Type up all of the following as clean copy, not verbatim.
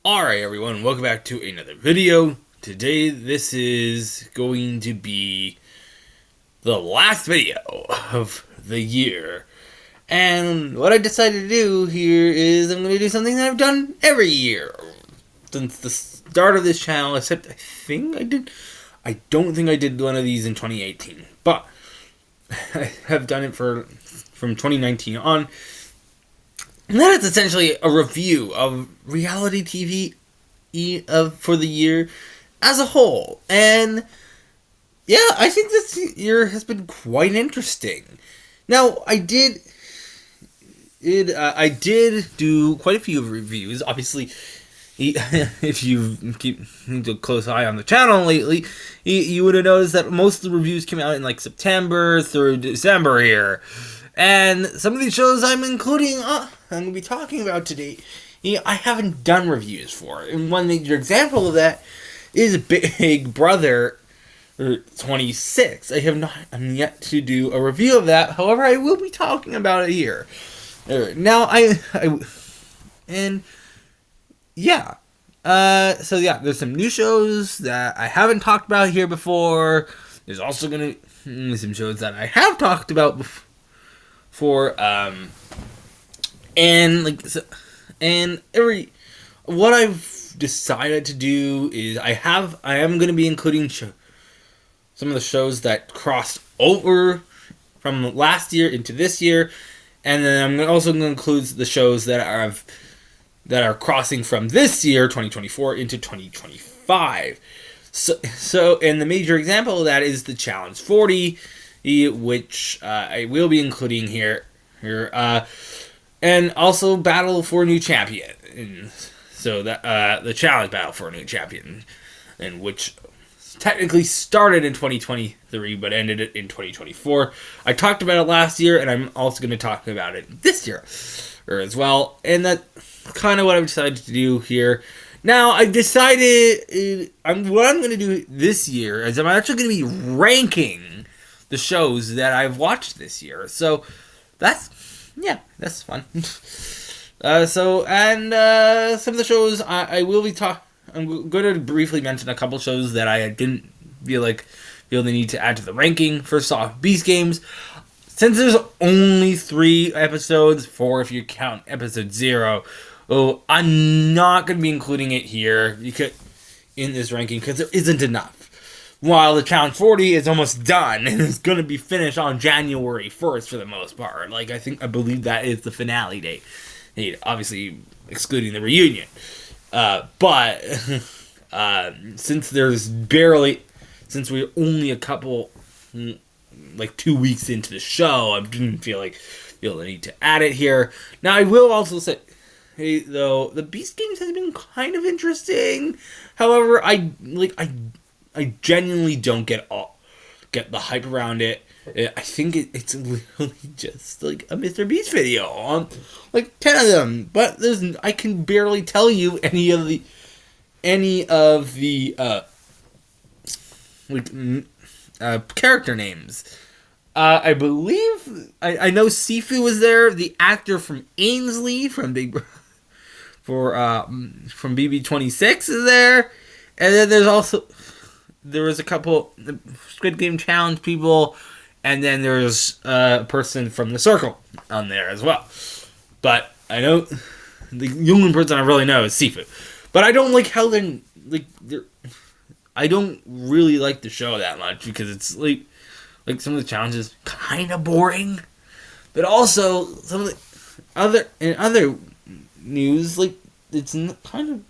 Alright everyone, welcome back to another video. Today this is going to be the last video of the year. And what I decided to do here is I'm going to do something that I've done every year since the start of this channel, except I don't think I did one of these in 2018. But I have done it from 2019 on. And that is essentially a review of reality TV for the year as a whole. And yeah, I think this year has been quite interesting. Now, I did do quite a few reviews. Obviously, if you keep a close eye on the channel lately, you would have noticed that most of the reviews came out in like September through December here. And some of these shows I'm including, I'm going to be talking about today, I haven't done reviews for. And one major example of that is Big Brother 26. I'm yet to do a review of that. However, I will be talking about it here. Now, there's some new shows that I haven't talked about here before. There's also going to be some shows that I have talked about before. What I've decided to do is I am going to be including some of the shows that crossed over from last year into this year, and then I'm also going to include the shows that are crossing from this year 2024 into 2025. So and the major example of that is the Challenge 40, which I will be including here, and also Battle for a New Champion. And so that the Challenge Battle for a New Champion, and which technically started in 2023 but ended it in 2024. I talked about it last year, and I'm also going to talk about it this year as well. And that's kind of what I've decided to do here. Now, I've decided what I'm going to do this year is I'm actually going to be ranking the shows that I've watched this year. So that's fun. Some of the shows I will be I'm going to briefly mention a couple shows that I didn't feel the need to add to the ranking. First off, Beast Games. Since there's only 3 episodes, 4 if you count episode 0, I'm not going to be including it here in this ranking because there isn't enough. While the Challenge 40 is almost done and is going to be finished on January 1st for the most part. I believe that is the finale date. Obviously, excluding the reunion. But since we're only a couple, 2 weeks into the show, I didn't feel the need to add it here. Now, I will also say, though, the Beast Games has been kind of interesting. However, I genuinely don't get the hype around it. I think it's literally just like a Mr. Beast video on 10 of them, but I can barely tell you any of the character names. I believe I know Sifu was there. The actor from Ainsley from from BB26 is there, and then there was a couple Squid Game Challenge people, and then there's a person from The Circle on there as well. But I know the only person I really know is Sifu. But I don't like how I don't really like the show that much because it's like some of the challenges kind of boring. But also some of the other news, it's kind of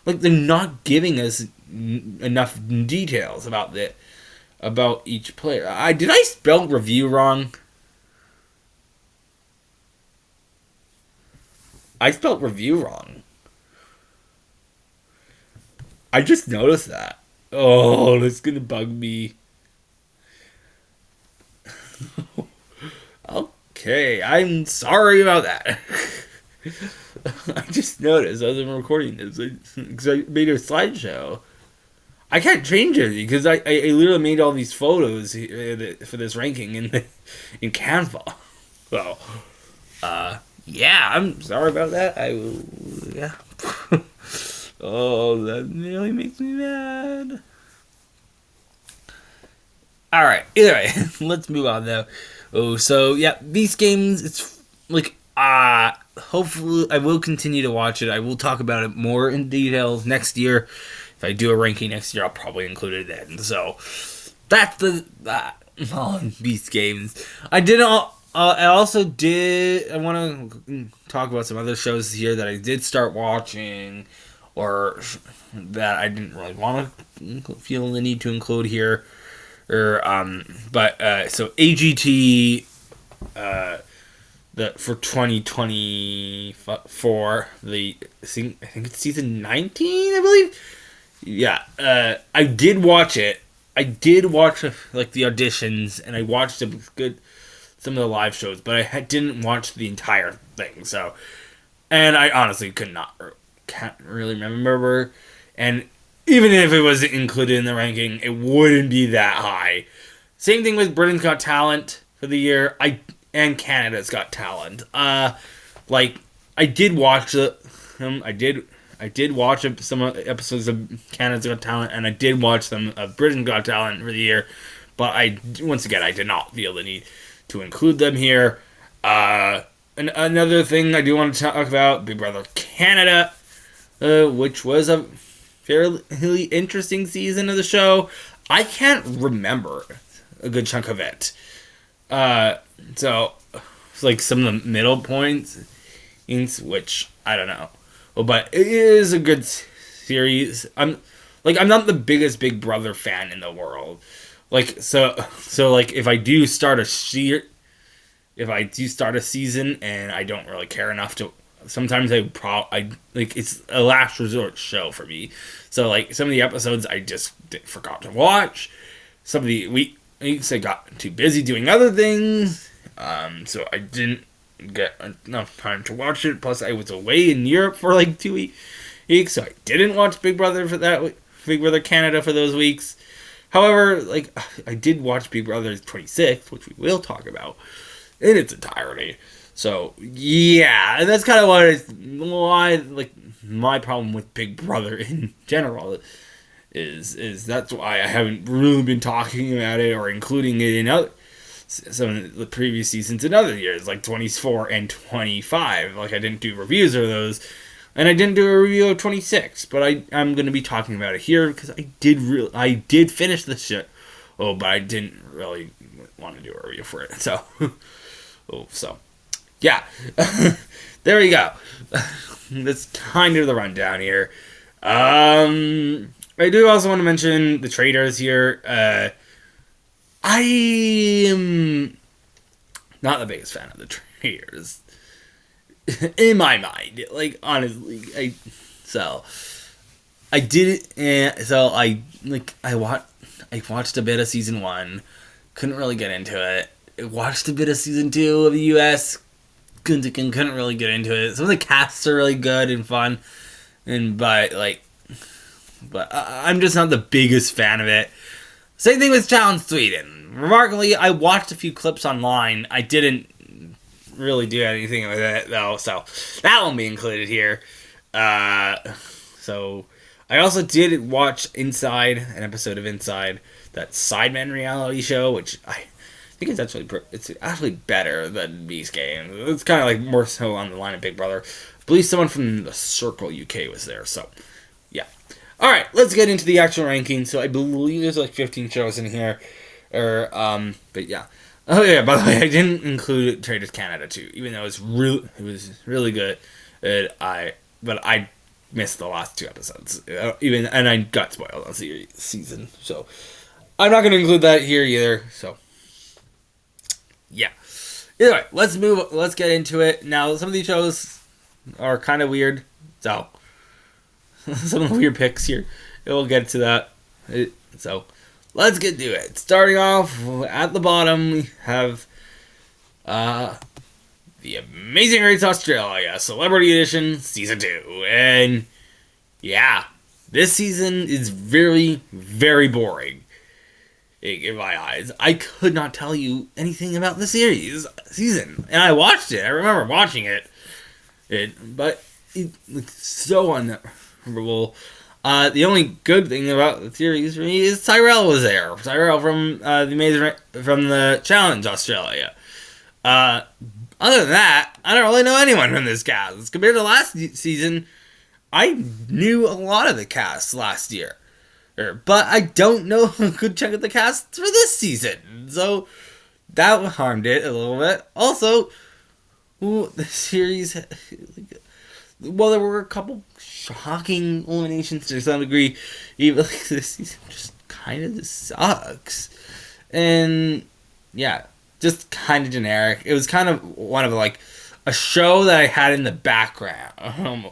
they're not giving us enough details about each player. Did I spell review wrong? I spelled review wrong. I just noticed that. Oh, that's gonna bug me. Okay, I'm sorry about that. I just noticed as I'm recording this, because I made a slideshow. I can't change it because I literally made all these photos for this ranking in Canva. So, yeah, I'm sorry about that. I will, yeah. Oh, that really makes me mad. Alright, either way, let's move on though. Oh, so yeah, these games, it's like, hopefully I will continue to watch it. I will talk about it more in detail next year. If I do a ranking next year, I'll probably include it then. So, that's Beast games. I also did, I want to talk about some other shows here that I did start watching, or that I didn't really want to feel the need to include here. So AGT, for 2024, I think it's season 19, I believe. Yeah, I did watch it. I did watch like the auditions, and I watched some of the live shows, but I didn't watch the entire thing. So, and I honestly can't really remember, and even if it was included in the ranking, it wouldn't be that high. Same thing with Britain's Got Talent for the year. And Canada's Got Talent. I did watch I did watch some episodes of Canada's Got Talent, and I did watch some of Britain's Got Talent for the year. But once again, I did not feel the need to include them here. And another thing I do want to talk about, Big Brother Canada, which was a fairly interesting season of the show. I can't remember a good chunk of it. So it's like some of the middle points, which I don't know. Well, but it is a good series. I'm not the biggest Big Brother fan in the world. So if I do start a season and I don't really care enough to, sometimes it's a last resort show for me. So some of the episodes I just forgot to watch. Some of the weeks I got too busy doing other things. So I didn't get enough time to watch it. Plus I was away in Europe for 2 weeks. So I didn't watch Big Brother Big Brother Canada for those weeks. However, I did watch Big Brother 26, which we will talk about in its entirety. So, yeah, and that's kind of why my problem with Big Brother in general is that's why I haven't really been talking about it or including it in some of the previous seasons in other years, like 24 and 25. I didn't do reviews of those, and I didn't do a review of 26, but I'm going to be talking about it here because I did finish the shit. Oh, but I didn't really want to do a review for it, so... Yeah, there we go. That's kind of the rundown here. I do also want to mention the traders here. I am not the biggest fan of the traders. In my mind. Honestly. I watched a bit of season 1. Couldn't really get into it. I watched a bit of season 2 of the US. Couldn't really get into it. Some of the casts are really good and fun, but I'm just not the biggest fan of it. Same thing with Challenge Sweden. Remarkably, I watched a few clips online. I didn't really do anything with it though, so that won't be included here. So I also did watch Inside, an episode of Inside, that Sidemen reality show, which I think it's actually better than Beast Game. It's kind of more so on the line of Big Brother. I believe someone from the Circle UK was there, so yeah. All right, let's get into the actual ranking. So I believe there's 15 shows in here, but yeah. Oh yeah, by the way, I didn't include Traders Canada too, even though it was really good. But I missed the last 2 episodes, and I got spoiled on the season, so I'm not going to include that here either. So. Yeah. Either way, let's get into it. Now, some of these shows are kind of weird, so some of the weird picks here. We'll get to that. So, let's get to it. Starting off at the bottom, we have The Amazing Race Australia, Celebrity Edition, Season 2. And, yeah, this season is very, very boring. In my eyes, I could not tell you anything about the season, and I watched it. I remember watching it, but it's so memorable. The only good thing about the series for me is Tyrell was there. Tyrell from from the Challenge Australia. Other than that, I don't really know anyone from this cast. Compared to last season, I knew a lot of the cast last year. But I don't know a good chunk of the cast for this season. So that harmed it a little bit. Also, the series... Well, there were a couple shocking eliminations to some degree. Even this season just kind of sucks. And, yeah, just kind of generic. It was kind of one of, a show that I had in the background. At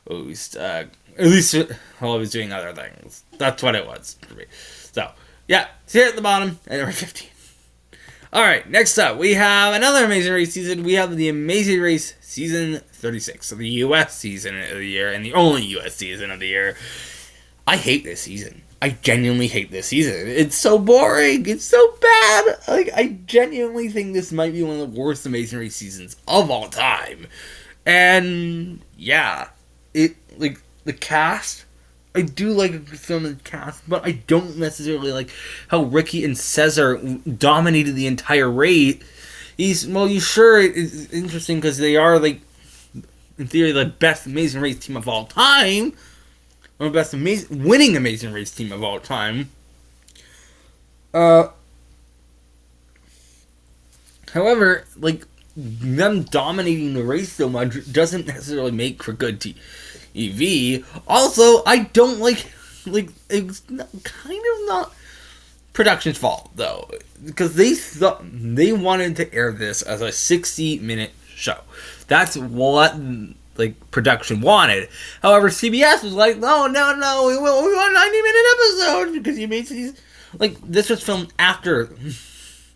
least while I was doing other things. That's what it was for me. So, yeah, it's here at the bottom, at number 15. Alright, next up, we have another Amazing Race season. We have the Amazing Race Season 36. So the U.S. season of the year, and the only U.S. season of the year. I hate this season. I genuinely hate this season. It's so boring. It's so bad. I genuinely think this might be one of the worst Amazing Race seasons of all time. And, yeah. The cast... I do like some of the cast, but I don't necessarily like how Ricky and Cesar dominated the entire race. It's interesting because they are, in theory, the best Amazing Race team of all time. Or the best winning Amazing Race team of all time. However, them dominating the race so much doesn't necessarily make for good TV. Also, I don't it's kind of not production's fault though, because they wanted to air this as a 60-minute show. That's what production wanted. However, CBS was like, no, we want 90-minute episodes because you made these. This was filmed after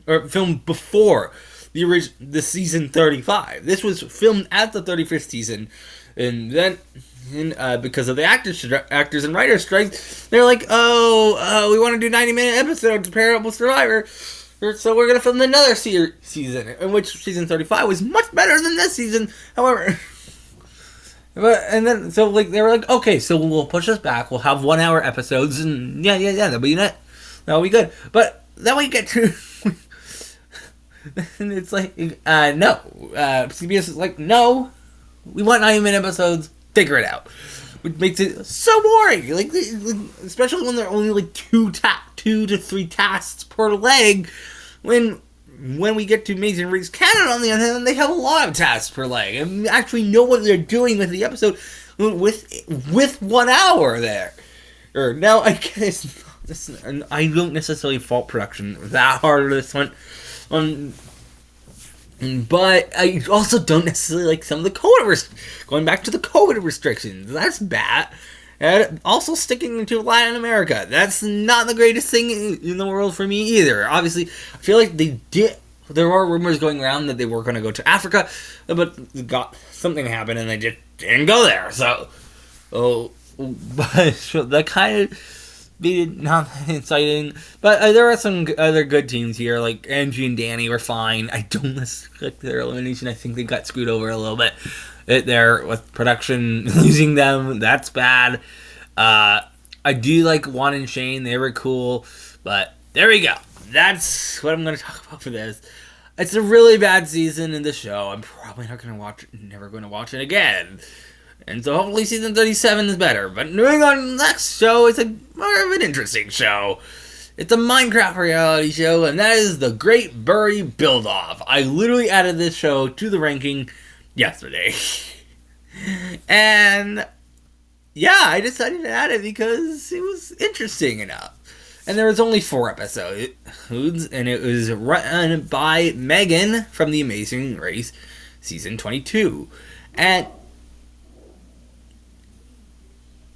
or filmed before the season 35. This was filmed at the 35th season, and then. Because of the actors and writers strikes, they're like, we want to do 90-minute episodes to pair up with Survivor, so we're going to film another season, in which season 35 was much better than this season, however. They were like, okay, so we'll push this back, we'll have 1-hour episodes, and yeah, that'll be good, but then we get to, and it's like, no, CBS is like, no, we want 90-minute episodes, figure it out, which makes it so boring. Especially when there are only 2 to 3 tasks per leg. When we get to Amazing Race Canada, on the other hand, they have a lot of tasks per leg and actually know what they're doing with the episode with 1 hour there. Now, I guess I don't necessarily fault production that hard with this one. But I also don't necessarily like some of the COVID going back to the COVID restrictions. That's bad. And also sticking to Latin America. That's not the greatest thing in the world for me either. Obviously, I feel like there are rumors going around that they were going to go to Africa, but something happened and they just didn't go there. So that kind of made it not exciting. But there are some other good teams here, like Angie and Danny were fine. I don't necessarily like their elimination. I think they got screwed over a little bit there with production losing them. That's bad. I do like Juan and Shane. They were cool. But there we go. That's what I'm going to talk about for this. It's a really bad season in the show. I'm probably never going to watch it again. And so hopefully season 37 is better. But moving on to the next show, it's more of an interesting show. It's a Minecraft reality show, and that is the Great Bury Build-Off. I literally added this show to the ranking yesterday. And yeah, I decided to add it because it was interesting enough. And there was only 4 episodes, and it was run by Megan from The Amazing Race Season 22. And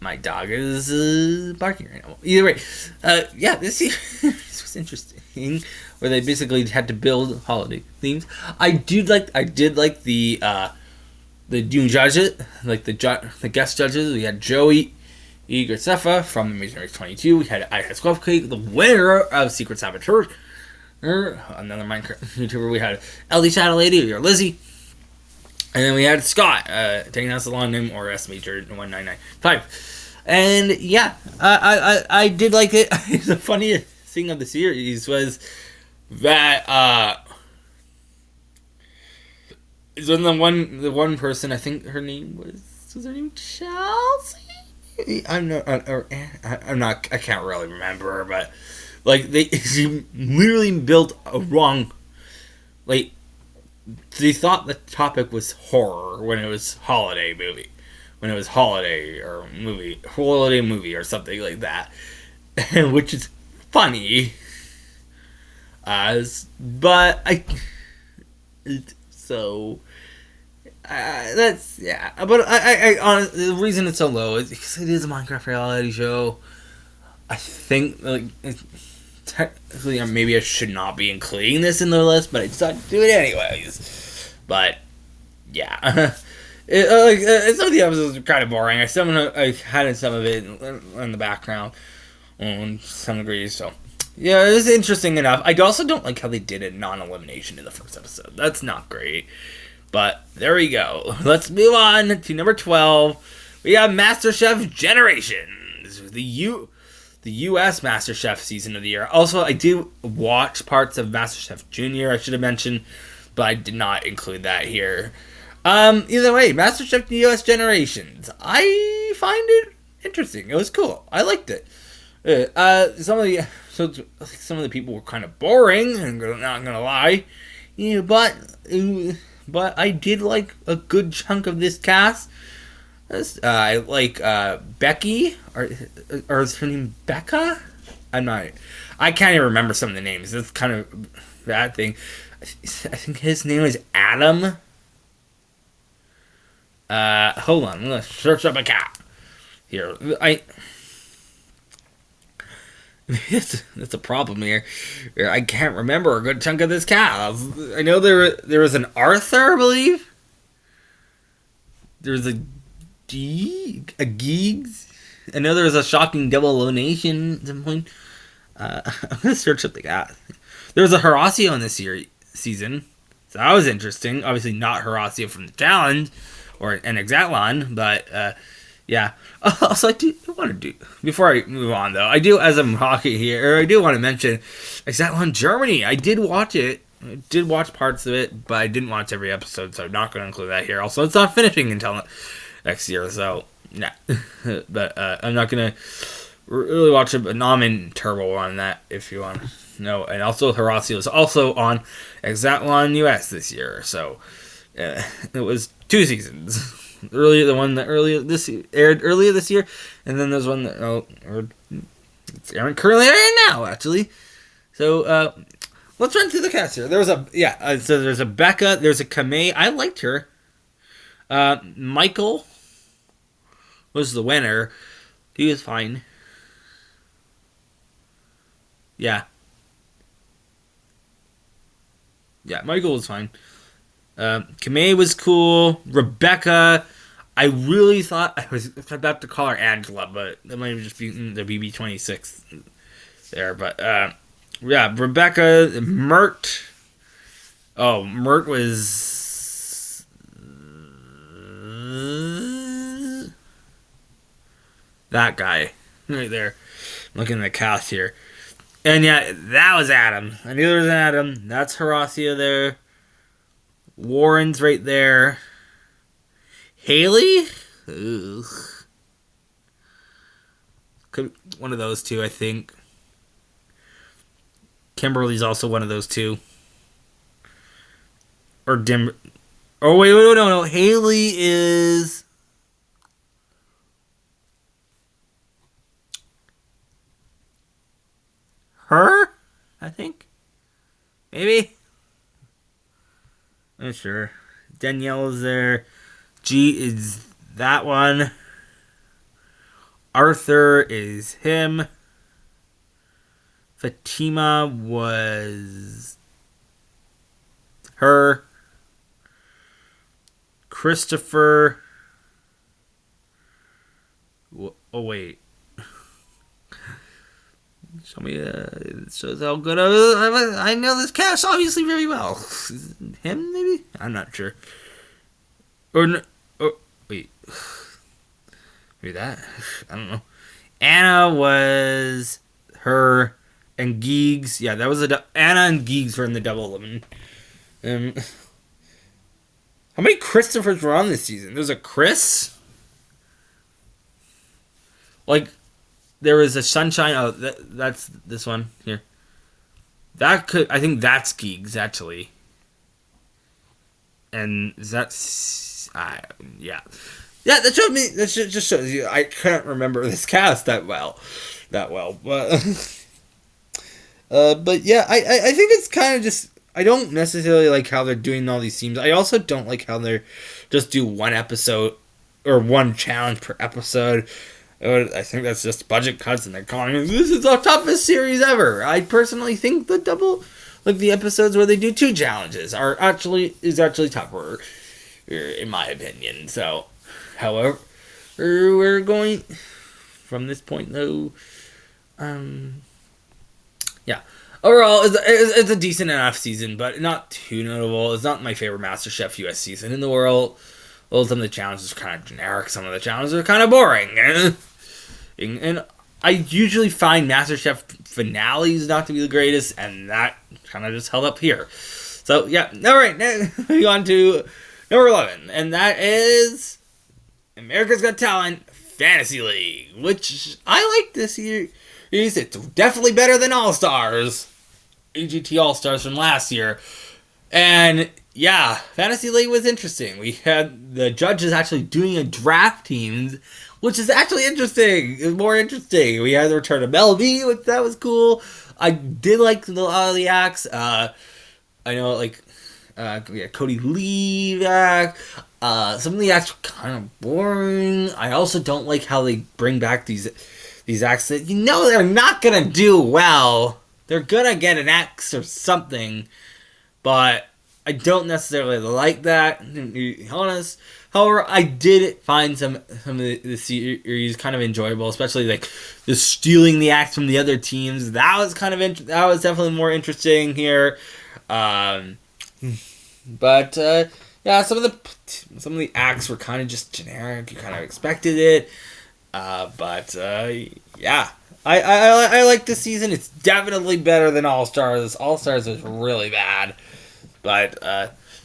my dog is barking right now. Either way, this was interesting, where they basically had to build holiday themes. I did like the new judges, the guest judges. We had Joey Graceffa from Amazing Race 22. We had I Had Cake, the winner of Secret Saboteur. Another Minecraft YouTuber. We had LD Shadow Lady, or Lizzie. And then we had Scott, taking us a long name, or S Major 1995. And yeah, I did like it. The funniest thing of the series was that is when the one person, I think her name was her name Chelsea? I'm not, I can't really remember her, but like she literally built a wrong, like, they thought the topic was horror when it was holiday movie, holiday movie or something like that, which is funny, but so that's, yeah. But I honestly, the reason it's so low is because it is a Minecraft reality show. I think, like, technically, maybe I should not be including this in the list, but I decided to do it anyways. But yeah, some of the episodes are kind of boring. I had some of it in the background on some degree, so yeah, it was interesting enough. I also don't like how they did it non-elimination in the first episode. That's not great. But there we go. Let's move on to number 12. We have MasterChef Generations, the U.S. MasterChef season of the year. Also, I did watch parts of MasterChef Junior, I should have mentioned, but I did not include that here. Either way, MasterChef U.S. Generations. I find it interesting. It was cool. I liked it. Some of the people were kind of boring, and I'm not gonna lie. Yeah, but I did like a good chunk of this cast. I like Becky, or is her name Becca? I can't even remember some of the names. That's kind of a bad thing. I think his name is Adam. Hold on, I'm gonna search up a cat here. That's a problem here. I can't remember a good chunk of this cast. I know there was an Arthur, I believe. There was a Geeks. I know there was a shocking double elimination at some point. I'm gonna search up the cast. There was a Horacio in this season, so that was interesting. Obviously, not Horacio from the challenge or an Exatlon, but yeah. Also, I do want to do, before I move on though, I do, as I'm talking here, I do want to mention Exatlon Germany. I did watch it. I did watch parts of it, but I didn't watch every episode, so I'm not going to include that here. Also, it's not finishing until next year, so yeah. But I'm not going to really watch a Namen Turbo on that, if you want to know. And also, Horacio is also on Exatlon US this year, so it was 2 seasons. The one that aired earlier this year, and then there's one that it's airing currently right now, actually. So let's run through the cast here. There was so there's a Becca, there's a Kamei. I liked her. Michael was the winner. He was fine. Yeah, Michael was fine. Kamei was cool. Rebecca, I really thought I was about to call her Angela, but that might have just been the BB26 there. But yeah, Rebecca, Mert. Oh, Mert was that guy right there. I'm looking at the cast here, and yeah, that was Adam. I knew there was an Adam. That's Horacio there. Warren's right there. Haley? Ugh. Could one of those two, I think. Kimberly's also one of those two. Or Dim. Oh, wait, no. Haley is. Her? I think. Maybe. I'm not sure. Danielle is there. G is that one. Arthur is him. Fatima was her. Christopher. Oh, wait. Show me. It shows how good I know this cast obviously very well. Him, maybe? I'm not sure. Or, or wait. Maybe that? I don't know. Anna was her and Geegs. Yeah, that was Anna and Geegs were in the double elimination. How many Christophers were on this season? There's a Chris? Like, there was a Sunshine. Oh, that's this one here. I think that's Geegs, actually. And that's, yeah. Yeah, that showed me, that just shows you, I can't remember this cast that well. But, but yeah, I think it's kind of just, I don't necessarily like how they're doing all these teams. I also don't like how they're just do one episode, or one challenge per episode. I think that's just budget cuts, and they're calling it, this is the toughest series ever. I personally think the episodes where they do 2 challenges is actually tougher, in my opinion. So, however, we're going from this point though. Yeah. Overall, it's a decent enough season, but not too notable. It's not my favorite MasterChef US season in the world. Well, some of the challenges are kind of generic. Some of the challenges are kind of boring. And I usually find MasterChef finales not to be the greatest, and that kind of just held up here. So, yeah. All right. Now, moving on to number 11. And that is America's Got Talent Fantasy League, which I like this year. It's definitely better than All-Stars. AGT All-Stars from last year. And, yeah, Fantasy League was interesting. We had the judges actually doing a draft teams, which is actually interesting. It's more interesting. We had the return of Mel B, which that was cool. I did like a lot of the acts. I know, like, we had Cody Lee back. Some of the acts were kind of boring. I also don't like how they bring back these acts that they're not going to do well. They're going to get an X or something. But I don't necessarily like that, to be honest. However, I did find some of the series kind of enjoyable, especially like the stealing the acts from the other teams. That was that was definitely more interesting here. But yeah, some of the acts were kind of just generic. You kind of expected it. But yeah, I like this season. It's definitely better than All Stars. All Stars was really bad. But,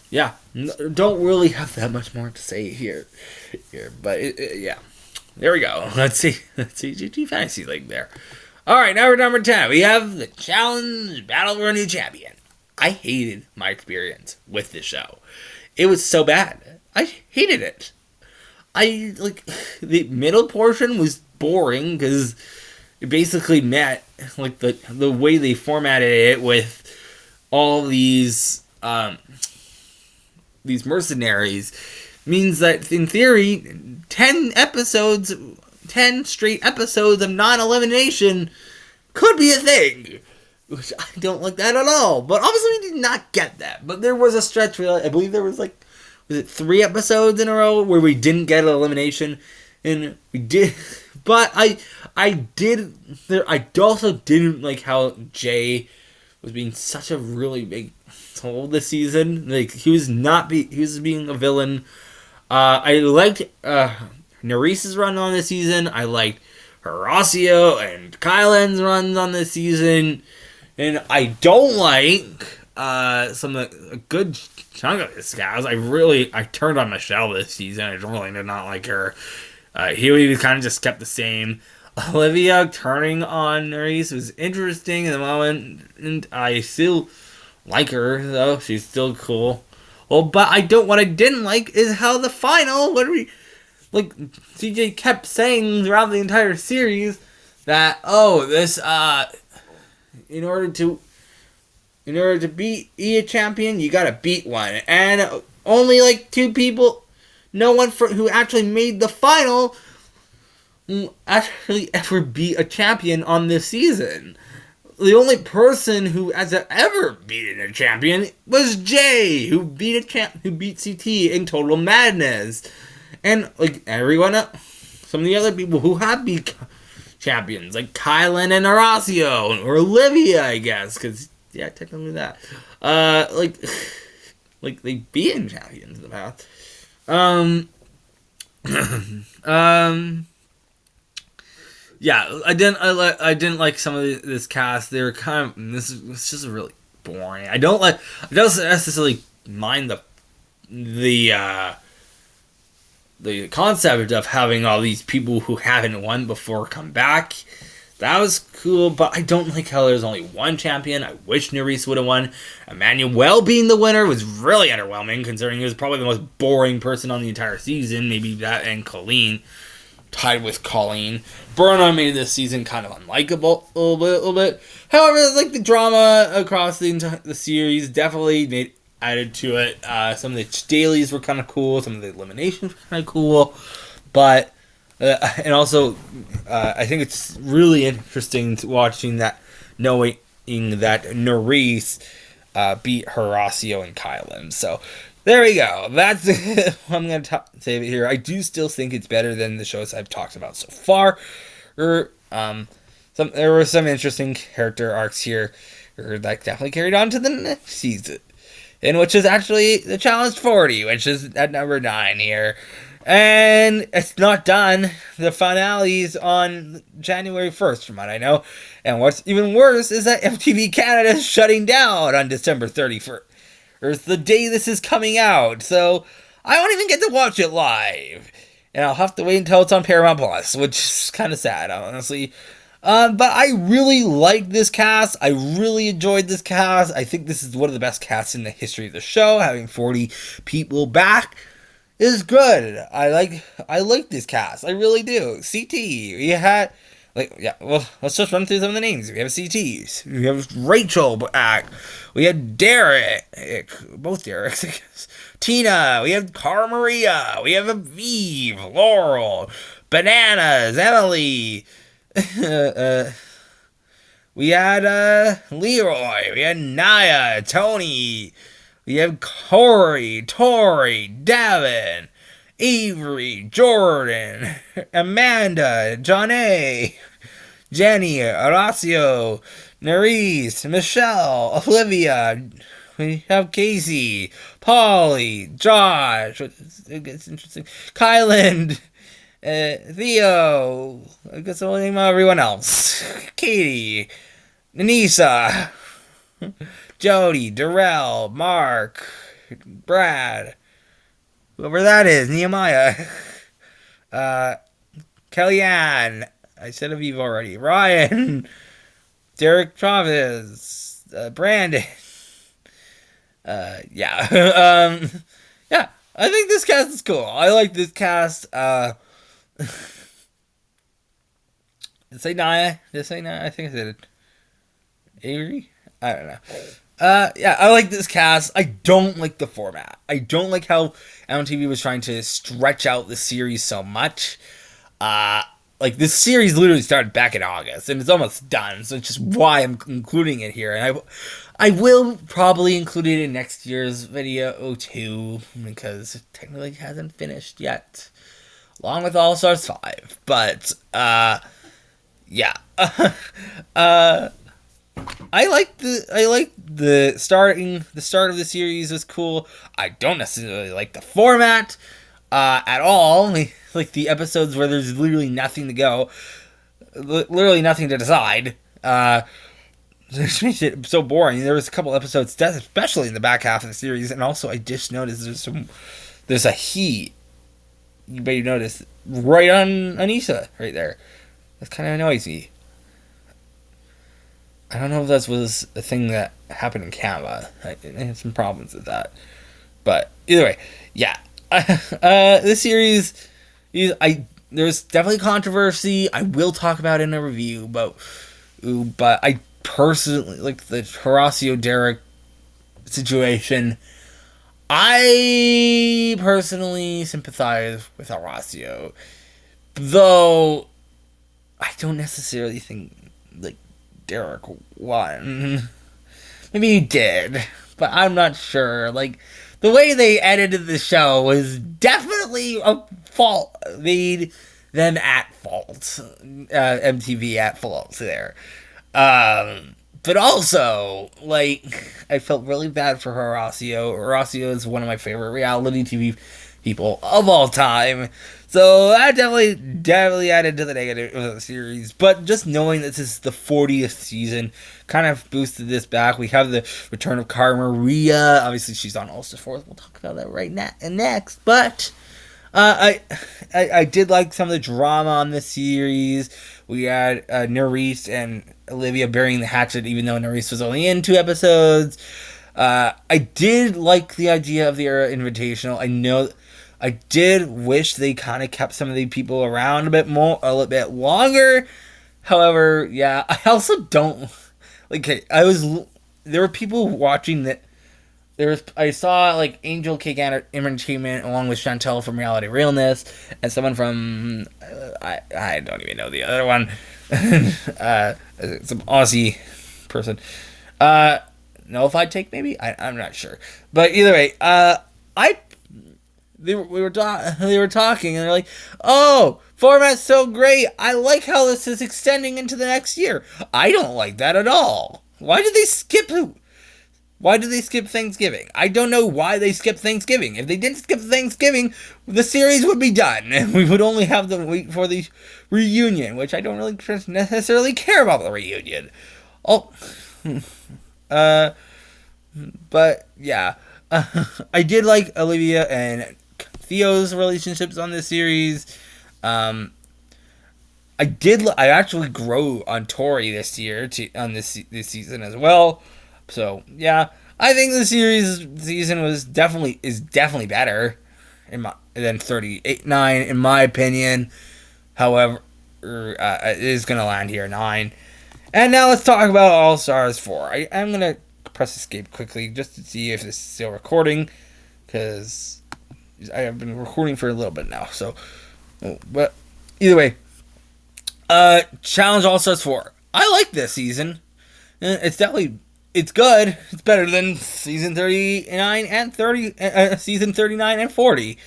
yeah, don't really have that much more to say here. But, yeah. There we go. Let's see GT Fantasy League there. Alright, now we're number 10. We have the Challenge Battle for a New Champion. I hated my experience with this show. It was so bad. I hated it. The middle portion was boring because it basically met, like, the way they formatted it with all these mercenaries means that in theory 10 straight episodes of non-elimination could be a thing, which I don't like that at all. But obviously we did not get that. But there was a stretch where I believe there was was it 3 episodes in a row where we didn't get an elimination, and we did. But I also didn't like how Jay was being such a really big troll this season. Like, he was being a villain. I liked Narice's run on this season. I liked Horacio and Kylan's runs on this season. And I don't like some of a good chunk of this guys. I turned on Michelle this season. I really did not like her. Huey kind of just kept the same. Olivia turning on Narice was interesting in the moment, and I still like her, though. She's still cool. Well, but what I didn't like is how the final, CJ kept saying throughout the entire series that, in order to beat a champion, you gotta beat one. And only 2 people, no one who actually made the final actually ever beat a champion on this season. The only person who has ever beaten a champion was Jay, who beat CT in Total Madness. And everyone else, some of the other people who have beat champions, like Kylan and Horacio, or Olivia, I guess, because yeah, technically that. They beaten champions in the past. Um, um, yeah, I didn't like some of this cast. They were kind of this is just really boring. I don't necessarily mind the uh, the concept of having all these people who haven't won before come back. That was cool, but I don't like how there's only one champion. I wish Nerys would have won. Emmanuel being the winner was really underwhelming, considering he was probably the most boring person on the entire season. Maybe that and Colleen, tied with Colleen. Bruno made this season kind of unlikable a little bit. However, like the drama across the series definitely added to it. Some of the dailies were kind of cool. Some of the eliminations were kind of cool, but. And also, I think it's really interesting watching that, knowing that Nerys beat Horacio and Kylan. So, there we go. That's I'm going to save it here. I do still think it's better than the shows I've talked about so far. There were some interesting character arcs here that definitely carried on to the next season. And which is actually the Challenge 40, which is at number 9 here. And it's not done. The finale's on January 1st, from what I know. And what's even worse is that MTV Canada is shutting down on December 31st. Or it's the day this is coming out. So I won't even get to watch it live. And I'll have to wait until it's on Paramount Plus, which is kind of sad, honestly. But I really like this cast. I really enjoyed this cast. I think this is one of the best casts in the history of the show. Having 40 people back is good. I like this cast. I really do. CT. We had let's just run through some of the names. We have CTs. We have Rachel back. We had Derek. Both Dereks, I guess. Tina. We have Cara Maria. We have Aviv. Laurel. Bananas. Emily. We had Leroy. We had Naya. Tony. We have Corey, Tori, Davin, Avery, Jordan, Amanda, John A, Jenny, Horacio, Nerys, Michelle, Olivia. We have Casey, Polly, Josh. It's interesting. Kylan, Theo. I guess I'll name everyone else. Katie, Nanisa. Jody, Darrell, Mark, Brad, whoever that is, Nehemiah, Kellyanne, I said Aviv already, Ryan, Derek Travis, Brandon, yeah, yeah, I think this cast is cool. I like this cast. Did I say Naya? Did I say Naya? I think I said it. Avery? I don't know. Yeah, I like this cast. I don't like the format. I don't like how MTV was trying to stretch out the series so much. Like, this series literally started back in August, and it's almost done, so it's just why I'm including it here. And I will probably include it in next year's video, too, because it technically hasn't finished yet, along with All Stars 5. But, yeah. I like the start of the series was cool. I don't necessarily like the format at all. Like the episodes where there's literally nothing to go, literally nothing to decide. It makes it so boring. There was a couple episodes, especially in the back half of the series, and also I just noticed there's a heat. You may notice right on Anissa right there. That kind of annoys me. I don't know if that was a thing that happened in Canada. I had some problems with that. But either way, yeah. This series, there's definitely controversy. I will talk about it in a review, but I personally, like the Horacio Derek situation, I personally sympathize with Horacio. Though, I don't necessarily think, like, Derek won. Maybe he did, but I'm not sure. Like, the way they edited the show was definitely a fault. Made them at fault. MTV at fault there. But also, like, I felt really bad for Horacio. Horacio is one of my favorite reality TV people of all time. So that definitely added to the negative of the series. But just knowing that this is the 40th season kind of boosted this back. We have the return of Cara Maria. Obviously, she's on All Star 4. We'll talk about that right now and next. But I did like some of the drama on the series. We had Nerys and Olivia burying the hatchet, even though Nerys was only in 2 episodes. I did like the idea of the Era Invitational. I did wish they kind of kept some of the people around a little bit longer. However, yeah, I also don't like. There were people watching that. I saw like Angel Cake Entertainment along with Chantel from Reality Realness and someone from I don't even know the other one, some Aussie person. Nullified Take maybe, I'm not sure, but either way, they were talking and they're like, oh, format's so great. I like how this is extending into the next year. I don't like that at all. Why did they skip Thanksgiving? I don't know why they skipped Thanksgiving. If they didn't skip Thanksgiving, the series would be done, and we would only have to wait for the reunion, which I don't really necessarily care about the reunion. Oh, but yeah, I did like Olivia and Theo's relationships on this series. I actually grow on Tori this year on this season as well. So yeah, I think the season is definitely better than 38-9 in my opinion. However, it is gonna land here 9. And now let's talk about All Stars 4. I'm gonna press escape quickly just to see if this is still recording, because I have been recording for a little bit now. So, but either way, Challenge All Stars 4. I like this season. It's good. It's better than season 39 and season 39 and 40.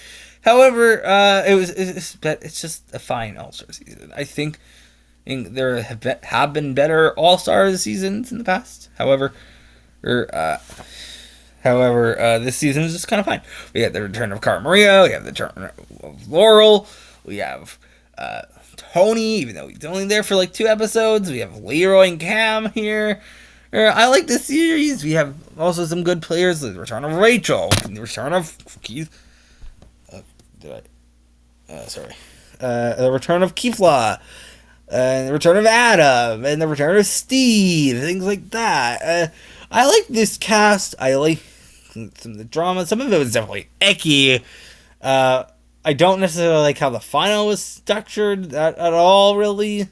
However, it's just a fine All Star season. I think there have been better All Stars seasons in the past. However, this season is just kind of fine. We have the return of Cara Maria. We have the return of Laurel. We have Tony, even though he's only there for like 2 episodes. We have Leroy and Cam here. I like this series. We have also some good players. The return of Rachel. The return of Keith. The return of Kifla. And the return of Adam. And the return of Steve. Things like that. I like this cast. I like some of the drama. Some of it was definitely icky. I don't necessarily like how the final was structured at all, really.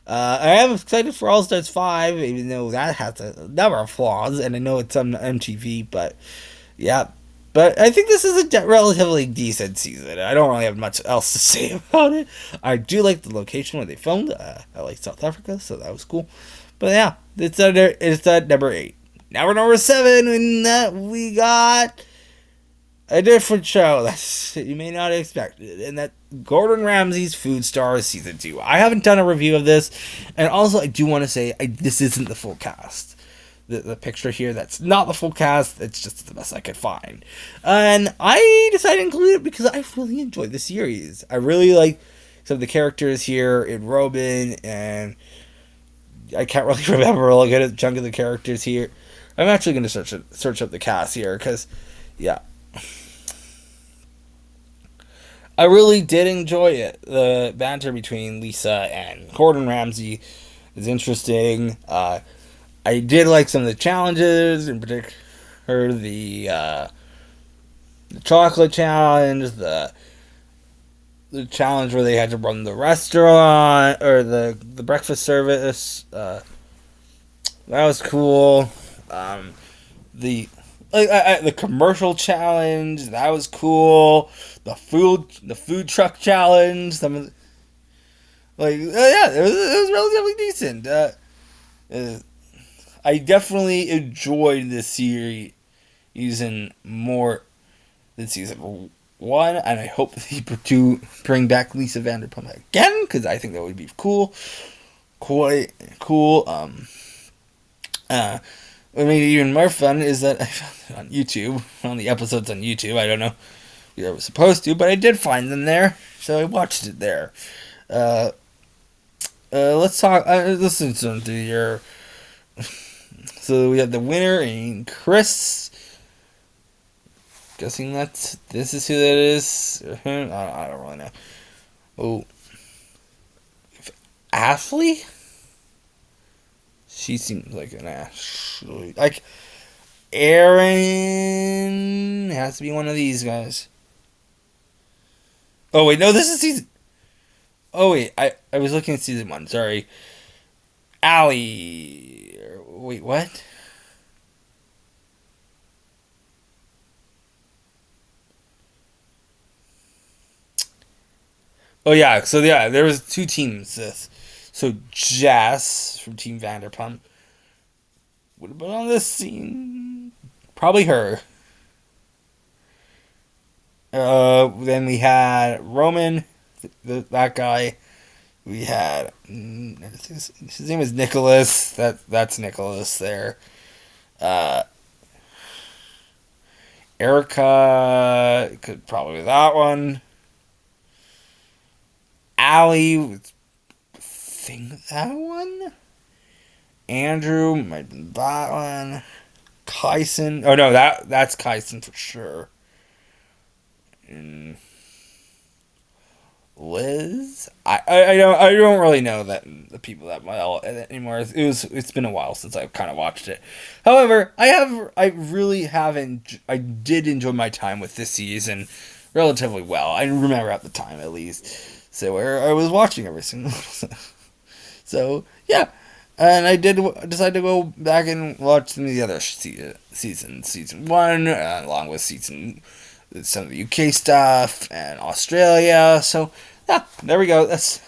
I am excited for All Stars 5, even though that has a number of flaws, and I know it's on MTV, but yeah. But I think this is a relatively decent season. I don't really have much else to say about it. I do like the location where they filmed. I like South Africa, so that was cool. But yeah, it's at number 8. Now we're number 7, and we got a different show that you may not expect, and that Gordon Ramsay's Food Stars Season 2. I haven't done a review of this, and also I do want to say this isn't the full cast. The picture here, that's not the full cast, it's just the best I could find. And I decided to include it because I really enjoyed the series. I really like some of the characters here in Robin, and I can't really remember a good chunk of the characters here. I'm actually going to search up the cast here, because, yeah. I really did enjoy it. The banter between Lisa and Gordon Ramsay is interesting. I did like some of the challenges, in particular the chocolate challenge, the challenge where they had to run the restaurant, or the breakfast service. That was cool. The commercial challenge, that was cool. The food truck challenge, it was relatively decent. I definitely enjoyed this series even more than season 1, and I hope they do bring back Lisa Vanderpump again, because I think that would be cool. Quite cool. What made it even more fun is that I found it on YouTube, on the episodes on YouTube. I don't know I was supposed to, but I did find them there, so I watched it there. Uh, let's talk. Listen to your. So we have the winner and Chris. Guessing this is who that is. I don't really know. Oh, Ashley. She seems like an Ashley. Like Aaron has to be one of these guys. Oh wait, no, this is season. Oh wait, I was looking at season 1. Sorry, Allie. Wait, what? Oh yeah, so yeah, there was 2 teams. So Jess from Team Vanderpump would have been on this scene. Probably her. Then we had Roman, that guy. We had his name was Nicholas. That's Nicholas there. Uh, Erica could probably be that one. Allie, think that one. Andrew might be that one. Kyson. Oh no, that's Kyson for sure. And Liz. I don't really know that the people that well anymore. It's been a while since I've kind of watched it. However, I really haven't. I did enjoy my time with this season relatively well. I remember at the time at least. So where I was watching everything. So yeah. And I did decide to go back and watch some of the other seasons. Season 1, along with some of the UK stuff and Australia. So, yeah, there we go. That's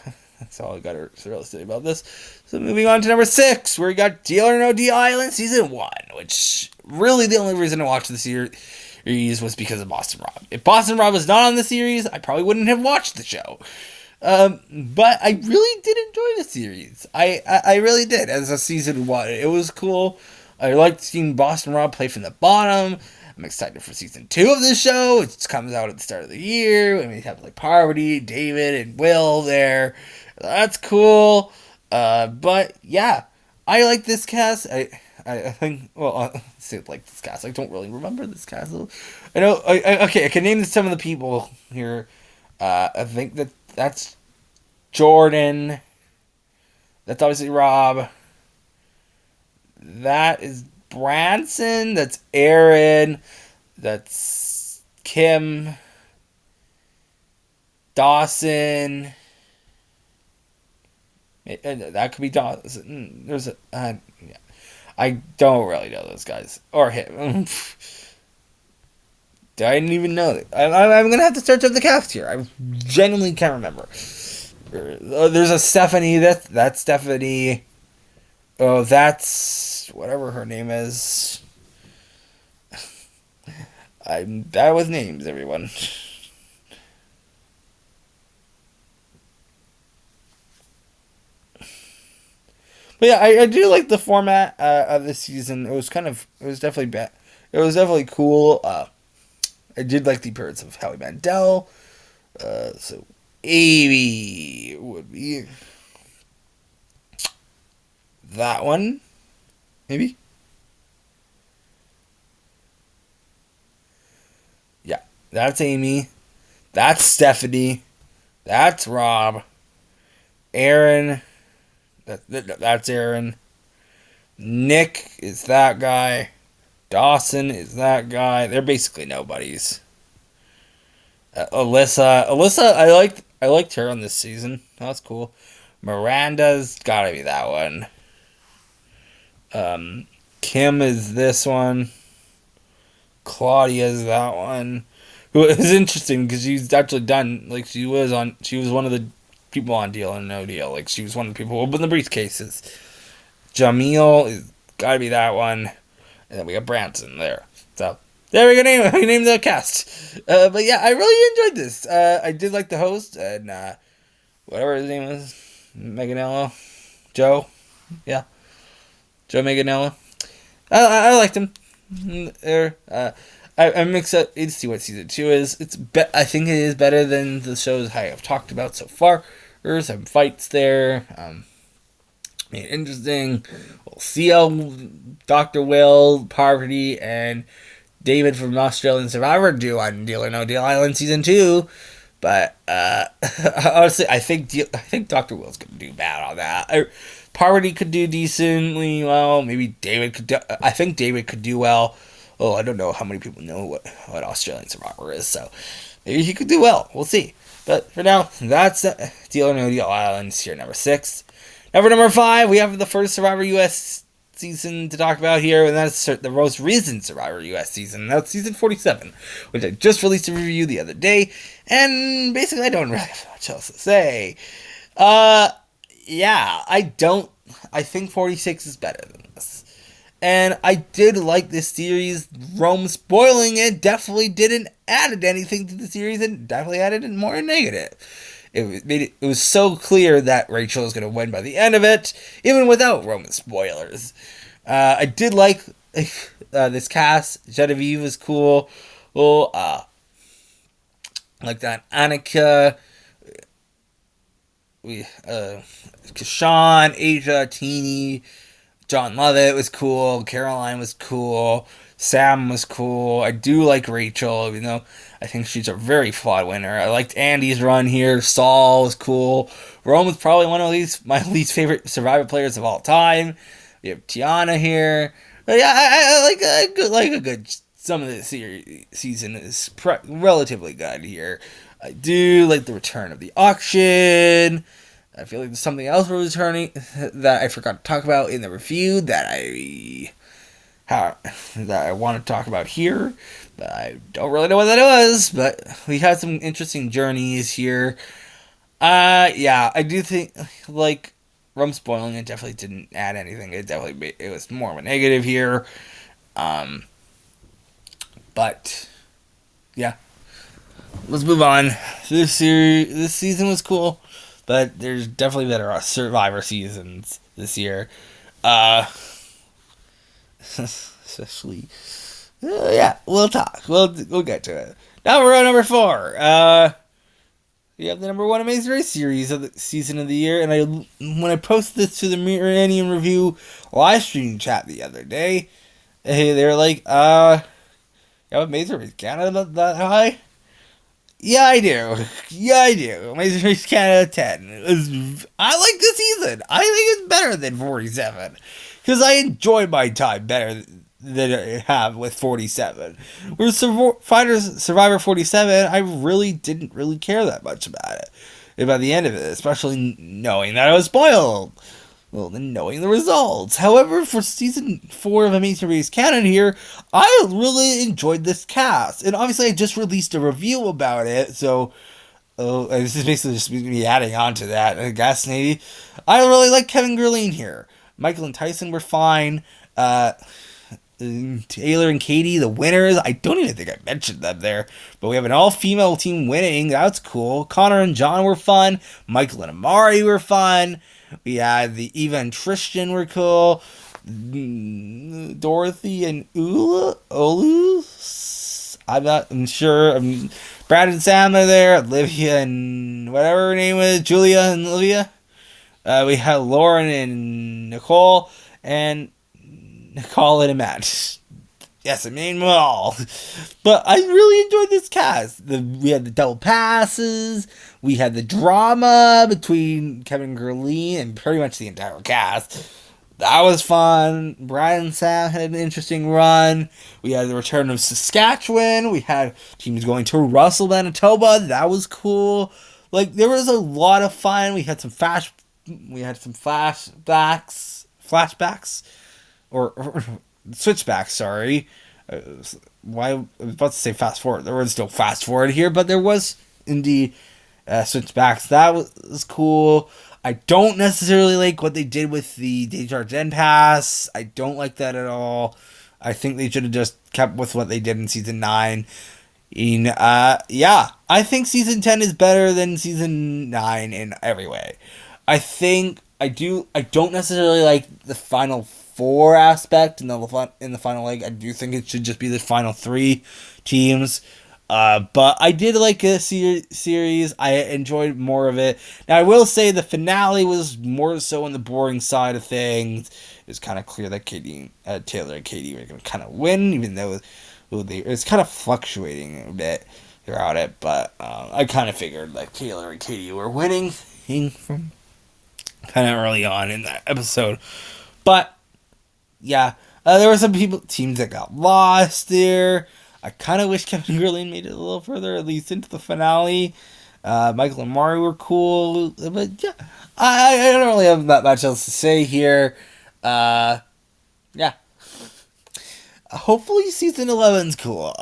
all I got to really say about this. So, moving on to number 6, where we got Deal or No Deal Island Season 1, which really the only reason I watched the series was because of Boston Rob. If Boston Rob was not on the series, I probably wouldn't have watched the show. But I really did enjoy the series. I really did as a season 1. It was cool. I liked seeing Boston Rob play from the bottom. I'm excited for season 2 of this show. It comes out at the start of the year. And we have like Parvati, David, and Will there. That's cool. But yeah, I like this cast. I think, well, I say like this cast. I don't really remember this cast. I know, okay, I can name some of the people here. I think that's Jordan. That's obviously Rob. That is Branson. That's Aaron. That's Kim. Dawson. That could be Dawson. There's a. Yeah. I don't really know those guys. Or him. I didn't even know that. I'm going to have to search up the cast here. I genuinely can't remember. There's a Stephanie. That's Stephanie. Oh, that's whatever her name is. I'm bad with names, everyone. But yeah, I do like the format of this season. It was definitely bad. It was definitely cool. I did like the appearance of Howie Mandel. So Amy would be that one, maybe. Yeah, that's Amy. That's Stephanie. That's Rob. Aaron. That's Aaron. Nick is that guy. Dawson is that guy. They're basically nobodies. Alyssa, I liked her on this season. That's cool. Miranda's gotta be that one. Kim is this one. Claudia's that one. Who is interesting because she's actually done like she was one of the people on Deal and No Deal. Like she was one of the people who opened the briefcases. Jamil is gotta be that one. And then we got Branson there. So there we go. Name the cast. But yeah, I really enjoyed this. I did like the host and whatever his name is, Meganello, Joe. Yeah, Joe Meganello. I liked him. I'm excited to see what season 2 is. I think it is better than the shows I have talked about so far. There's some fights there. Interesting. We'll see how Dr. Will, Parvati, and David from Australian Survivor do on Deal or No Deal Island season 2. But honestly, I think Dr. Will's gonna do bad on that. Parvati could do decently well. Maybe David could. I think David could do well. Oh, I don't know how many people know what Australian Survivor is, so maybe he could do well. We'll see. But for now, that's Deal or No Deal Island here, number 6. Number 5, we have the first Survivor US season to talk about here, and that's the most recent Survivor US season. That's season 47, which I just released a review the other day, and basically I don't really have much else to say. Yeah, I think 46 is better than this. And I did like this series. Rome spoiling it definitely didn't add anything to the series, and definitely added more negative. It was so clear that Rachel was going to win by the end of it, even without Roman spoilers. I did like this cast. Genevieve was cool. Like that Annika, Kashawn, Asia, Teeny, John Lovett was cool. Caroline was cool. Sam was cool. I do like Rachel, even though I think she's a very flawed winner. I liked Andy's run here. Saul was cool. Rome was probably one of my least favorite Survivor players of all time. We have Tiana here. But yeah, I like a good. Some of the season is relatively good here. I do like the return of the auction. I feel like there's something else we're returning that I forgot to talk about in the review that I want to talk about here, but I don't really know what that was. But we had some interesting journeys here. Yeah, I do think like Rum spoiling it definitely didn't add anything. It was more of a negative here. But yeah, let's move on. This season was cool, but there's definitely better Survivor seasons this year. Especially, yeah, we'll talk. We'll get to it. Now we're on number 4. We have the number 1 Amazing Race series of the season of the year, and when I posted this to the Millennium Review live stream chat the other day, they were like, "Yeah, Amazing Race Canada that high?" Yeah, I do. Amazing Race Canada 10. I like this season. I think it's better than 47 because I enjoyed my time better than I have with 47. Whereas Survivor 47, I really didn't really care that much about it. And by the end of it, especially knowing that I was spoiled. Well, then knowing the results. However, for season 4 of Amazing Race Canada here, I really enjoyed this cast. And obviously, I just released a review about it, so this is basically just me adding on to that, I guess, maybe. I really like Kevin Gerline here. Michael and Tyson were fine. Taylor and Katie, the winners. I don't even think I mentioned them there, but we have an all-female team winning. That's cool. Connor and John were fun. Michael and Amari were fun. We had the Eva and Tristan were cool. Dorothy and Olu. I'm sure. Brad and Sam are there. Olivia and whatever her name is. Julia and Olivia. We have Lauren and Nicole. And Colin and Matt. Yes, I mean them all. But I really enjoyed this cast. We had the double passes. We had the drama between Kevin Gerline and pretty much the entire cast. That was fun. Brian and Sam had an interesting run. We had the return of Saskatchewan. We had teams going to Russell, Manitoba. That was cool. Like, there was a lot of fun. We had some flashbacks. Or switchbacks, sorry. I was about to say fast forward. There was no fast forward here, but there was indeed switchbacks. That was cool. I don't necessarily like what they did with the Desjardins pass. I don't like that at all. I think they should have just kept with what they did in season 9. Yeah, I think season 10 is better than season 9 in every way. I don't necessarily like the final 4 aspect in the final leg. I do think it should just be the final 3 teams. But I did like a series. I enjoyed more of it. Now, I will say the finale was more so on the boring side of things. It was kind of clear that Taylor and Katie were going to kind of win, even though it's kind of fluctuating a bit throughout it. But I kind of figured like Taylor and Katie were winning from kind of early on in that episode. But yeah, there were some teams that got lost there. I kind of wish Kevin and Gurley made it a little further, at least into the finale. Michael and Mari were cool, but yeah, I don't really have that much else to say here. Yeah, hopefully season 11's cool.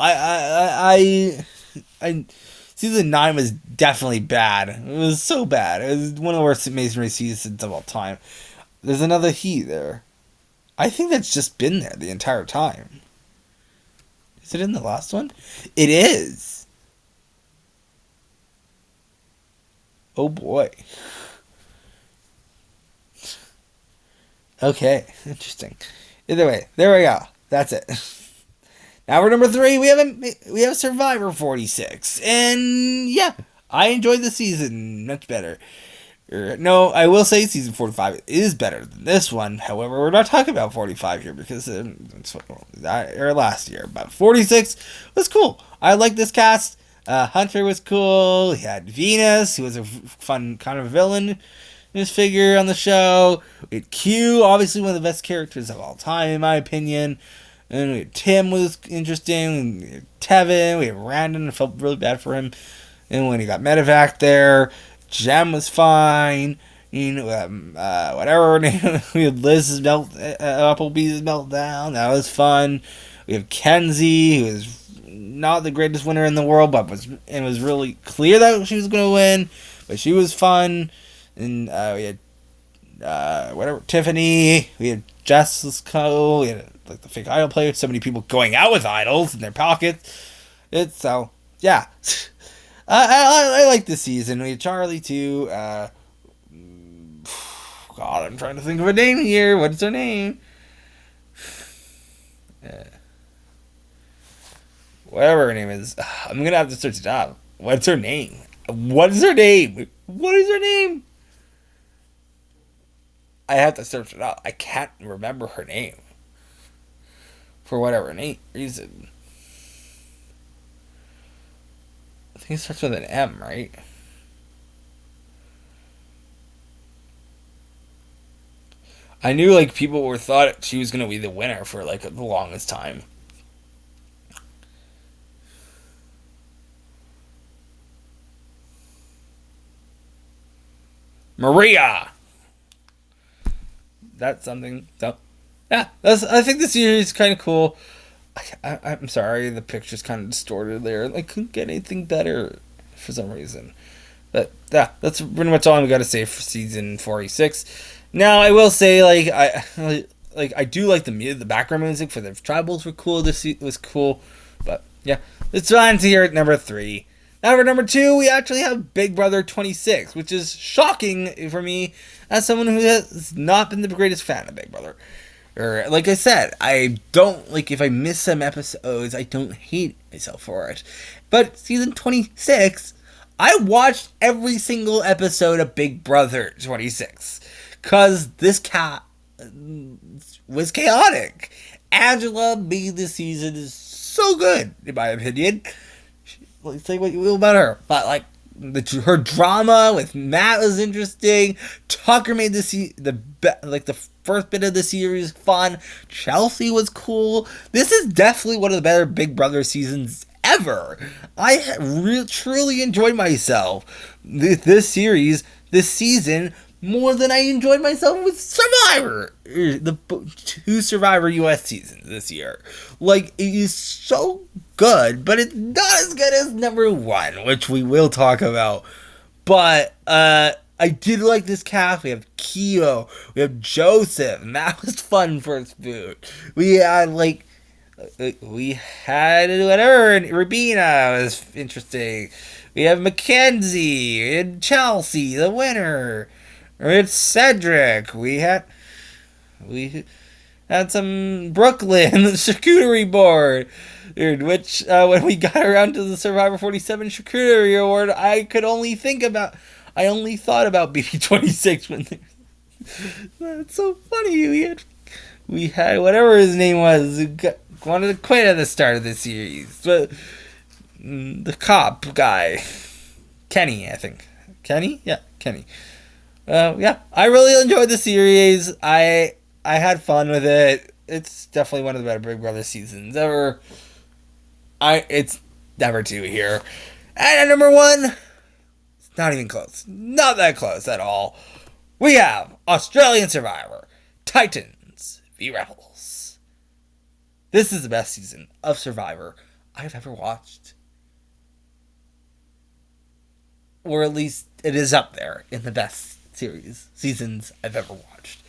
Season 9 was definitely bad. It was so bad. It was one of the worst Amazing Race seasons of all time. There's another he there. I think that's just been there the entire time. Is it in the last one? It is. Oh boy. Okay, interesting. Either way, there we go. That's it. Now for number 3, we have Survivor 46, and yeah, I enjoyed the season much better. No, I will say season 45 is better than this one. However, we're not talking about 45 here because last year. But 46 was cool. I like this cast. Hunter was cool. He had Venus, who was a fun kind of villain in his figure on the show. We had Q, obviously one of the best characters of all time, in my opinion. And Tim was interesting. We had Tevin. We had Randon. I felt really bad for him. And when he got medevac there, Jem was fine. Whatever her name. We had Liz's Applebee's meltdown. That was fun. We have Kenzie, who was not the greatest winner in the world, but was really clear that she was going to win. But she was fun. And we had Tiffany. We had Jessica. We had like the fake idol players. So many people going out with idols in their pockets. Yeah. I like this season. We had Charlie too. God, I'm trying to think of a name here. What is her name? Whatever her name is. I'm gonna have to search it up. What's her name? What is her name? What is her name? I have to search it up. I can't remember her name. For whatever reason. I think it starts with an M, right? I knew like people thought she was gonna be the winner for like the longest time. Maria. That's something. So, yeah, I think the series is kind of cool. I'm sorry, the picture's kind of distorted there. I couldn't get anything better for some reason. But yeah, that's pretty much all I've got to say for season 46. Now I will say, I do like the background music for the tribals were cool. This was cool, but yeah, it's fine to hear at number 3. Now for number 2, we actually have Big Brother 26, which is shocking for me as someone who has not been the greatest fan of Big Brother. Or, like I said, I don't, if I miss some episodes, I don't hate myself for it. But season 26, I watched every single episode of Big Brother 26. Because this cat was chaotic. Angela made this season so good, in my opinion. Say what you will about her. But, her drama with Matt was interesting. Tucker made the first bit of the series fun. Chelsea was cool. This is definitely one of the better Big Brother seasons ever. I truly enjoyed myself this season more than I enjoyed myself with Survivor. The 2 Survivor US seasons this year. It is so good, but it's not as good as number 1, which we will talk about. But, I did like this cast. We have Keo. We have Joseph. And that was fun for its boot. We had, whatever. Rabina was interesting. We have Mackenzie. And Chelsea, the winner. We had Cedric. We had Had some Brooklyn charcuterie board, dude, which when we got around to the Survivor 47 charcuterie award, I only thought about BB26 when that's so funny. We had whatever his name was who wanted to quit at the start of the series, but the cop guy, Kenny, I think. Kenny? Yeah, Kenny. Yeah, I really enjoyed the series. I had fun with it. It's definitely one of the better Big Brother seasons ever. It's number 2 here. And at number 1, it's not even close. Not that close at all. We have Australian Survivor, Titans v Rebels. This is the best season of Survivor I've ever watched. Or at least it is up there in the best seasons I've ever watched.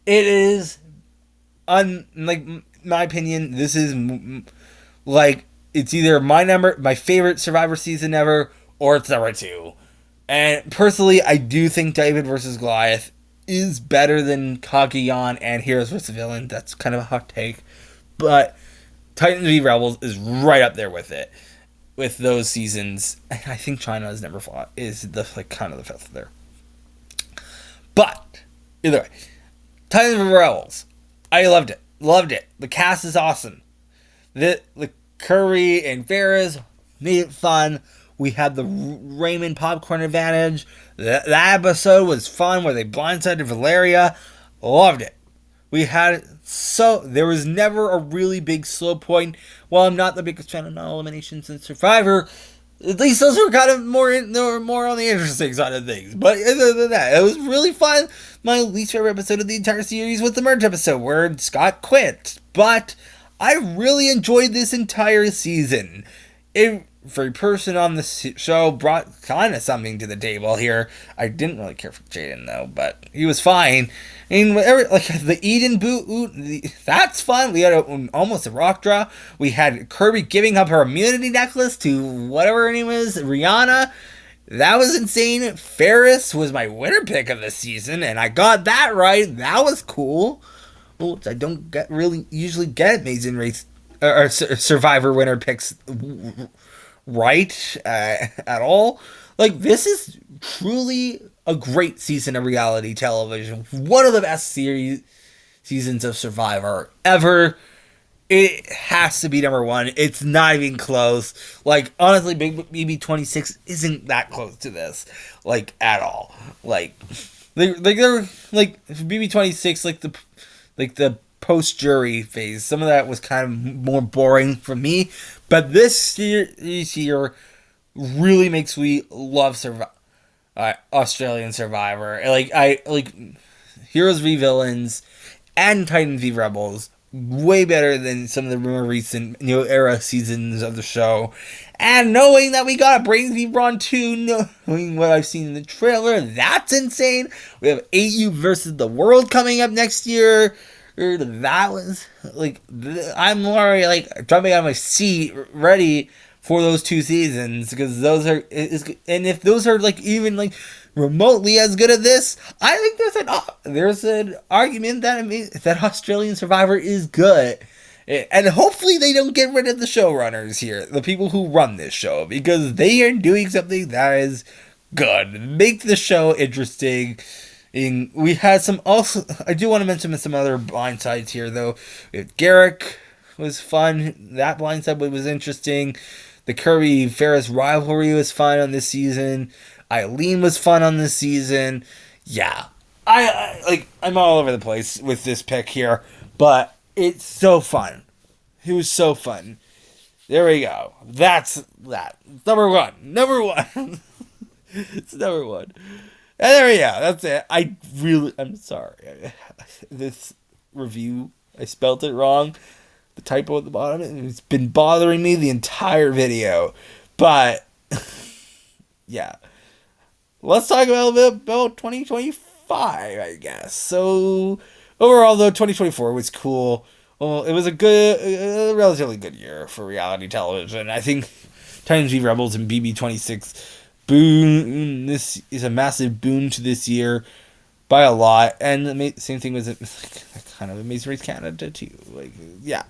It is, like, my opinion, this is, like, it's either my favorite Survivor season ever, or it's number 2. And personally, I do think David versus Goliath is better than Kagayan and Heroes vs. Villain. That's kind of a hot take. But Titans v Rebels is right up there with it. With those seasons. And I think China has never fought. Is the kind of the fifth there. But either way, Titans v Rebels. I loved it. Loved it. The cast is awesome. The Curry and Ferris made it fun. We had the Raymond popcorn advantage. That episode was fun where they blindsided Valeria. Loved it. There was never a really big slow point. While I'm not the biggest fan of non-eliminations in Survivor, at least those were kind of more on the interesting side of things. But other than that, it was really fun. My least favorite episode of the entire series was the merge episode where Scott quit. But I really enjoyed this entire season. Every person on the show brought kind of something to the table here. I didn't really care for Jaden though, but he was fine. And whatever, like the Eden boot, that's fun. We had almost a rock draw. We had Kirby giving up her immunity necklace to whatever her name is, Rihanna. That was insane. Ferris was my winner pick of the season, and I got that right. That was cool. Which I don't usually get Amazing Race or Survivor winner picks right at all. Like, this is truly a great season of reality television. One of the best seasons of Survivor ever. It has to be number 1. It's not even close. Like, honestly, BB26 isn't that close to this. Like, at all. Like, they're like BB26, like the post-jury phase. Some of that was kind of more boring for me. But this year really makes me love Australian Survivor. Like Heroes v Villains and Titans v Rebels way better than some of the more recent new era seasons of the show. And knowing that we got a Brains v Brawn 2, knowing what I've seen in the trailer, that's insane. We have AU versus the World coming up next year. That was like, I'm already like jumping out of my seat ready for those 2 seasons, because those are, and if those are like even like remotely as good as this, I think there's an argument that Australian Survivor is good, and hopefully they don't get rid of the showrunners here, the people who run this show, because they are doing something that is good, make the show interesting. And we had I do want to mention some other blindsides here though. Garrick was fun. That blindside was interesting. The Kirby Ferris rivalry was fun on this season. Eileen was fun on this season. Yeah, I'm all over the place with this pick here, but it's so fun. It was so fun. There we go. That's that. Number 1. It's number 1. And there we go. That's it. I'm sorry. This review, I spelled it wrong. The typo at the bottom, and it's been bothering me the entire video. But, yeah. Let's talk a little bit about 2025, I guess. So, overall, though, 2024 was cool. Well, it was a relatively good year for reality television. I think Titans v Rebels and BB26 boon. This is a massive boon to this year. by a lot. And the same thing was kind of Amazing Race Canada too. Like, yeah,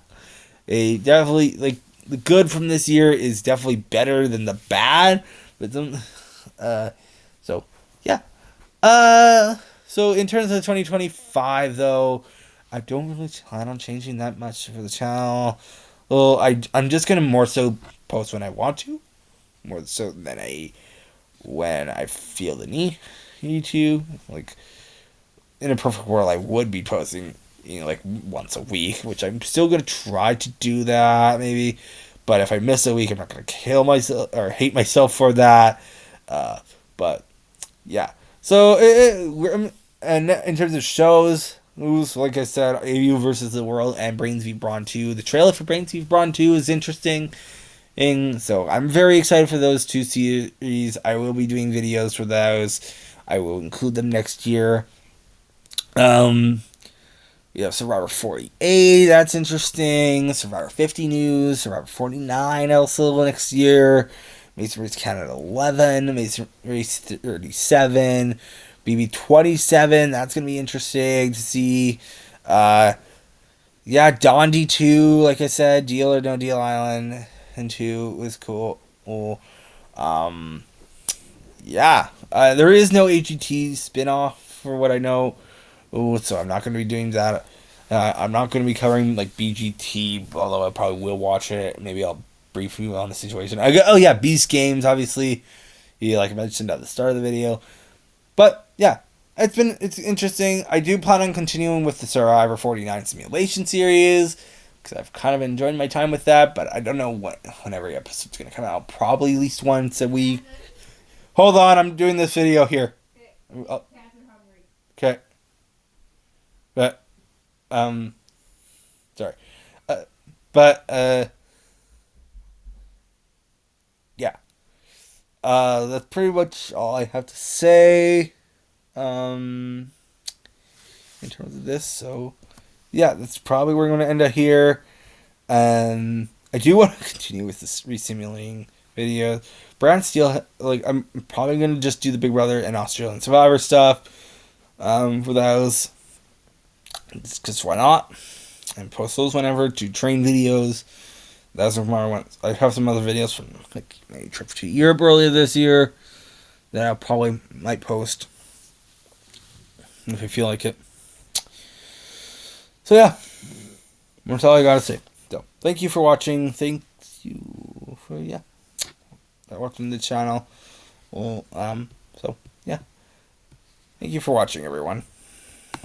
they definitely like the good from this year is definitely better than the bad. But then, so yeah, so in terms of 2025 though, I don't really plan on changing that much for the channel. Well, I'm just gonna more so post when I want to, more so than when I feel the need to. Like, in a perfect world, I would be posting, like once a week, which I'm still gonna try to do that maybe. But if I miss a week, I'm not gonna kill myself or hate myself for that. But yeah, so and in terms of shows, like I said, AU versus the World and Brains v Brawn 2. The trailer for Brains v Brawn 2 is interesting. So I'm very excited for those two series. I will be doing videos for those. I will include them next year. We have Survivor 48, that's interesting. Survivor 50 news. Survivor 49 also next year. Amazing Race Canada 11. Amazing Race 37. BB 27, that's going to be interesting to see. Yeah, Dondi 2, like I said. Deal or No Deal Island and 2 was cool. Yeah. There is no AGT spinoff for what I know. So I'm not going to be doing that. I'm not going to be covering like BGT, although I probably will watch it. Maybe I'll brief you on the situation. Oh yeah, Beast Games, obviously. Yeah, like I mentioned at the start of the video. But yeah, it's interesting. I do plan on continuing with the Survivor 49 simulation series because I've kind of enjoyed my time with that. But I don't know when every episode's going to come out. Probably at least once a week. Hold on, I'm doing this video here. Oh, okay. But, sorry. But, yeah. That's pretty much all I have to say, in terms of this. So, yeah, that's probably where we're going to end up here. And I do want to continue with this resimulating video. Brand Steel, like, I'm probably going to just do the Big Brother and Australian Survivor stuff, for those. Because why not? And post those whenever to train videos. That's what I want. I have some other videos from like a trip to Europe earlier this year that I probably might post if I feel like it. So yeah, that's all I gotta say. So thank you for watching. Thank you for watching the channel. Well, so yeah, thank you for watching, everyone.